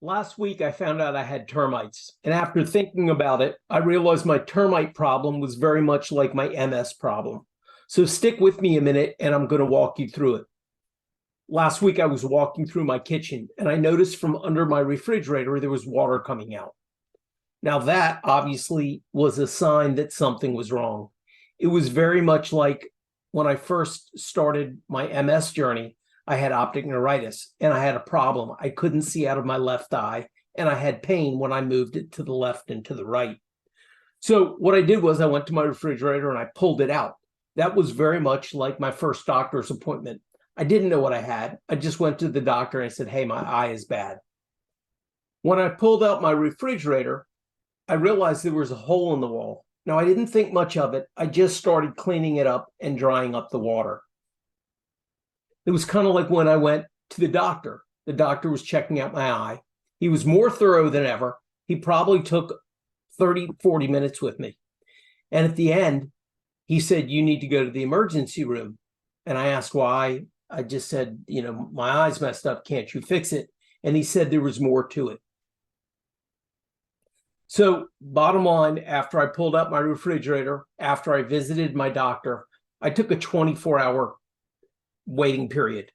Last week, I found out I had termites. And after thinking about it, I realized my termite problem was very much like my MS problem. So stick with me a minute and I'm going to walk you through it. Last week, I was walking through my kitchen and I noticed from under my refrigerator, there was water coming out. Now, that obviously was a sign that something was wrong. It was very much like when I first started my MS journey. I had optic neuritis and I had a problem. I couldn't see out of my left eye and I had pain when I moved it to the left and to the right. So what I did was I went to my refrigerator and I pulled it out. That was very much like my first doctor's appointment. I didn't know what I had. I just went to the doctor and I said, hey, my eye is bad. When I pulled out my refrigerator, I realized there was a hole in the wall. Now, I didn't think much of it. I just started cleaning it up and drying up the water. It was kind of like when I went to the doctor. The doctor was checking out my eye. He was more thorough than ever. He probably took 30, 40 minutes with me. And at the end, he said, you need to go to the emergency room. And I asked why. I just said, my eye's messed up. Can't you fix it? And he said there was more to it. So bottom line, after I pulled out my refrigerator, after I visited my doctor, I took a 24-hour waiting period.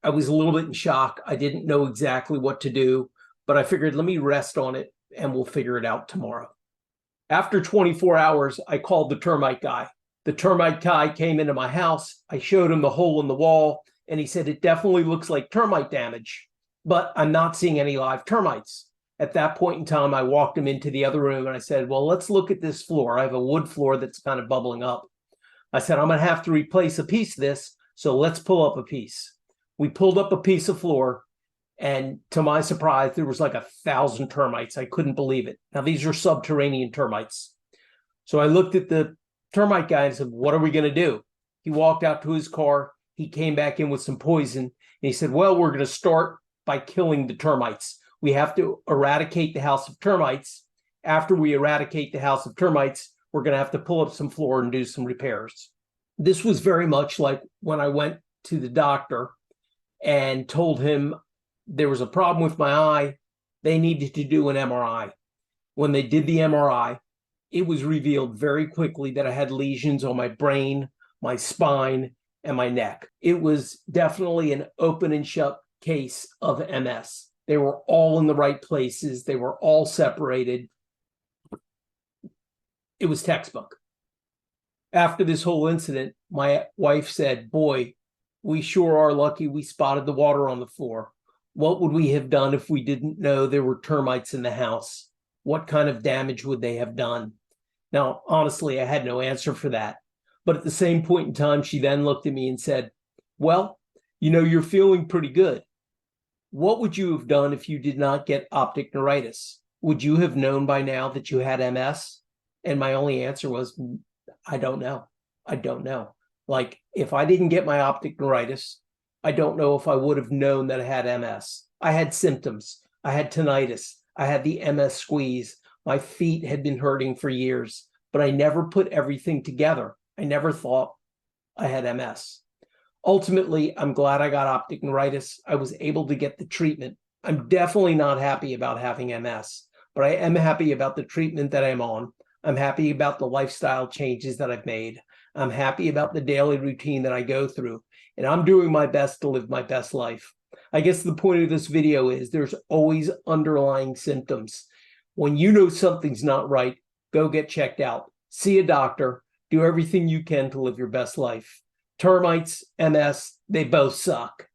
I was a little bit in shock. I didn't know exactly what to do, but I figured let me rest on it and we'll figure it out tomorrow. After 24 hours, I called the termite guy. The termite guy came into my house. I showed him the hole in the wall and he said, it definitely looks like termite damage, but I'm not seeing any live termites. At that point in time, I walked him into the other room and I said, well, let's look at this floor. I have a wood floor that's kind of bubbling up. I said, I'm going to have to replace a piece of this. So let's pull up a piece. We pulled up a piece of floor, and to my surprise, there was like 1,000 termites. I couldn't believe it. Now, these are subterranean termites. So I looked at the termite guy and said, what are we going to do? He walked out to his car. He came back in with some poison. And he said, well, we're going to start by killing the termites. We have to eradicate the house of termites. After we eradicate the house of termites, we're going to have to pull up some floor and do some repairs. This was very much like when I went to the doctor and told him there was a problem with my eye. They needed to do an MRI. When they did the MRI, it was revealed very quickly that I had lesions on my brain, my spine, and my neck. It was definitely an open and shut case of MS. They were all in the right places. They were all separated. It was textbook. After this whole incident, my wife said, boy, we sure are lucky we spotted the water on the floor. What would we have done if we didn't know there were termites in the house? What kind of damage would they have done? Now, honestly, I had no answer for that. But at the same point in time, she then looked at me and said, well, you're feeling pretty good. What would you have done if you did not get optic neuritis? Would you have known by now that you had MS? And my only answer was, I don't know. I don't know. Like, if I didn't get my optic neuritis, I don't know if I would have known that I had MS. I had symptoms. I had tinnitus. I had the MS squeeze. My feet had been hurting for years, but I never put everything together. I never thought I had MS. Ultimately, I'm glad I got optic neuritis. I was able to get the treatment. I'm definitely not happy about having MS, but I am happy about the treatment that I'm on. I'm happy about the lifestyle changes that I've made. I'm happy about the daily routine that I go through, and I'm doing my best to live my best life. I guess the point of this video is there's always underlying symptoms. When you know something's not right, go get checked out. See a doctor. Do everything you can to live your best life. Termites, MS, they both suck.